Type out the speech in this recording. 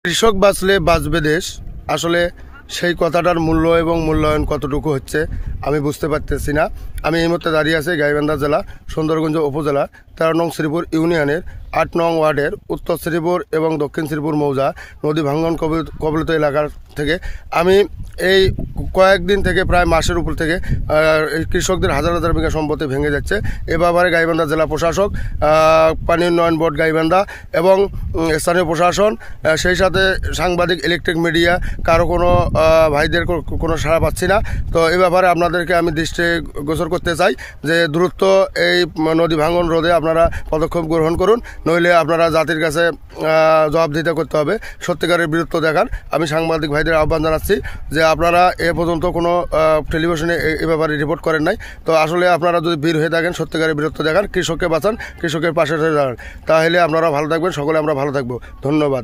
কৃষক বাঁচলে বাঁচবে দেশ। আসলে সেই কথাটার মূল্য এবং মূল্যায়ন কতটুকু হচ্ছে আমি বুঝতে পারতেছি না। আমি এই মুহূর্তে দাঁড়িয়ে আছি গাইবান্ধা জেলা সুন্দরগঞ্জ উপজেলা 13 নং শ্রীপুর ইউনিয়নের 8 নং ওয়ার্ডের উত্তর শ্রীপুর এবং দক্ষিণ শ্রীপুর মৌজা নদী ভাঙ্গন কবলিত এলাকার থেকে। আমি এই কয়েকদিন থেকে প্রায় মাসের উপর থেকে কৃষকদের হাজার হাজার বিঘা সম্পত্তি ভেঙে যাচ্ছে। এ ব্যাপারে গাইবান্ধা জেলা প্রশাসক, পানি উন্নয়ন বোর্ড গাইবান্ধা এবং স্থানীয় প্রশাসন, সেই সাথে সাংবাদিক, ইলেকট্রিক মিডিয়া, কারো কোনো ভাইদের কোনো সাড়া পাচ্ছি না। তো এই ব্যাপারে আপনাদেরকে আমি দৃষ্টি গোচর করতে চাই যে দ্রুত এই নদী ভাঙন রোধে আপনারা পদক্ষেপ গ্রহণ করুন, নইলে আপনারা জাতির কাছে জবাবদিহিতা করতে হবে। সত্যিকারের বীরত্ব দেখান। আমি সাংবাদিক ভাইদের আহ্বান জানাচ্ছি যে আপনারা এ পর্যন্ত কোনো টেলিভিশনে এ ব্যাপারে রিপোর্ট করেন নাই। তো আসলে আপনারা যদি বীর হয়ে থাকেন, সত্যিকারের বীরত্ব দেখান, কৃষককে বাঁচান, কৃষকের পাশে দাঁড়ান, তাহলে আপনারা ভালো থাকবেন, সকলে আমরা ভালো থাকবো। ধন্যবাদ।